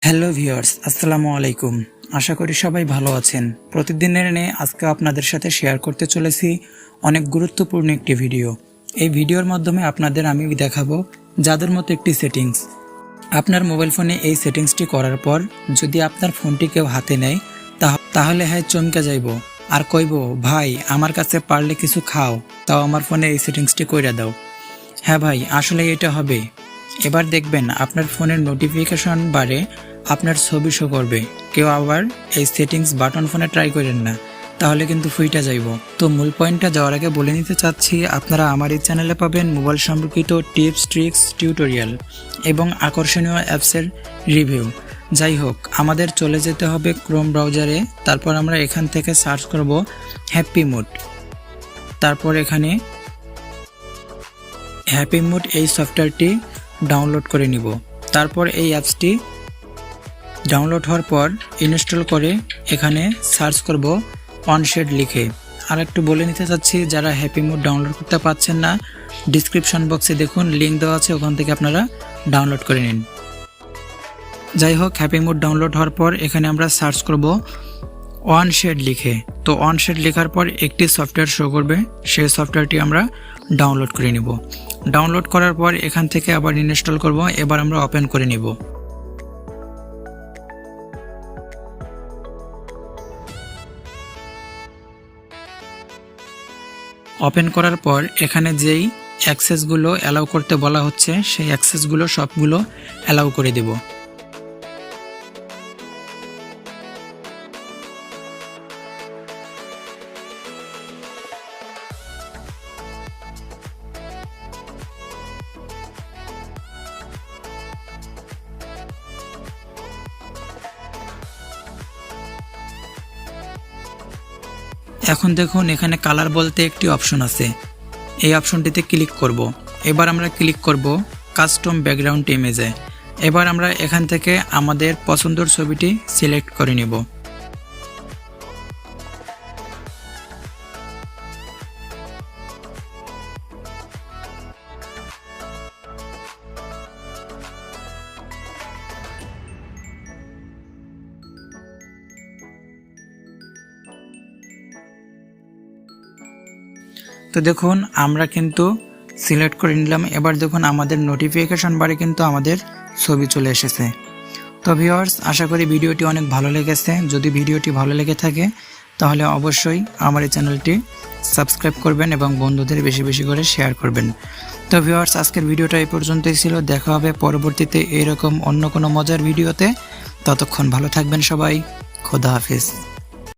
Hello viewers, আসসালামু আলাইকুম। আশা করি সবাই ভালো আছেন। প্রতিদিনের নিয়ে আজকে আপনাদের সাথে শেয়ার করতে চলেছি অনেক গুরুত্বপূর্ণ একটি ভিডিও। এই ভিডিওর মাধ্যমে আপনাদের আমি দেখাবো জাদুর মতো একটি সেটিংস। আপনার মোবাইল ফোনে এই সেটিংসটি করার পর যদি আপনার ফোনটি কেউ হাতে নেয় তাহলে হ্যাঁ চমকে যাইব আর কইব, ভাই আমার কাছে পারলে কিছু খাও, তাও আমার ফোনে এই সেটিংসটি কইরা দাও। হ্যাঁ ভাই, আসলে এটা হবে। এবার দেখবেন আপনার ফোনের নোটিফিকেশন বারে আপনার ছবি শো করবে। কেউ আবার এই সেটিংস বাটন ফোনে ট্রাই করেন না, তাহলে কিন্তু ফুইটা যাইব। তো মূল পয়েন্টটা যাওয়ার আগে বলে নিতে চাচ্ছি, আপনারা আমার এই চ্যানেলে পাবেন মোবাইল সম্পর্কিত টিপস, ট্রিক্স, টিউটোরিয়াল এবং আকর্ষণীয় অ্যাপসের রিভিউ। যাই হোক, আমাদের চলে যেতে হবে ক্রোম ব্রাউজারে। তারপর আমরা এখান থেকে সার্চ করব হ্যাপি মুড। তারপর এখানে হ্যাপি মুড এই সফটওয়্যারটি ডাউনলোড করে নিব। তারপর এই অ্যাপসটি ডাউনলোড হওয়ার পর ইনস্টল করে এখানে সার্চ করব অনশেড লিখে। আর একটু বলে নিতে চাচ্ছি, যারা হ্যাপি মুড ডাউনলোড করতে পারছেন না, ডিসক্রিপশন বক্সে দেখুন লিঙ্ক দেওয়া আছে, ওখান থেকে আপনারা ডাউনলোড করে নিন। যাই হোক, হ্যাপি মুড ডাউনলোড হওয়ার পর এখানে আমরা সার্চ করব অনশেড লিখে। তো অনশেড লেখার পর একটি সফটওয়্যার শো করবে, সেই সফটওয়্যারটি আমরা ডাউনলোড করে নিব। ডাউনলোড করার পর এখান থেকে আবার ইনস্টল করব। এবার আমরা ওপেন করে নিব। ওপেন করার পর এখানে যেই অ্যাক্সেসগুলো অ্যালাউ করতে বলা হচ্ছে, সেই অ্যাক্সেসগুলো সবগুলো অ্যালাউ করে দেব। এখন দেখুন এখানে কালার বলতে একটি অপশন আছে, এই অপশনটিতে ক্লিক করব। এবার আমরা ক্লিক করব কাস্টম ব্যাকগ্রাউন্ড ইমেজে। এবার আমরা এখান থেকে আমাদের পছন্দের ছবিটি সিলেক্ট করে নিব। তো দেখুন আমরা কিন্তু সিলেক্ট করে নিলাম। এবার দেখুন আমাদের নোটিফিকেশন বারে কিন্তু আমাদের ছবি চলে এসেছে। তো ভিউয়ার্স, আশা করি ভিডিওটি অনেক ভালো লেগেছে। যদি ভিডিওটি ভালো লেগে থাকে তাহলে অবশ্যই আমার এই চ্যানেলটি সাবস্ক্রাইব করবেন এবং বন্ধুদের বেশি বেশি করে শেয়ার করবেন। তো ভিউয়ার্স, আজকের ভিডিওটা এই পর্যন্তই ছিল। দেখা হবে পরবর্তীতে এরকম অন্য কোনো মজার ভিডিওতে। ততক্ষণ ভালো থাকবেন সবাই। খোদা হাফেজ।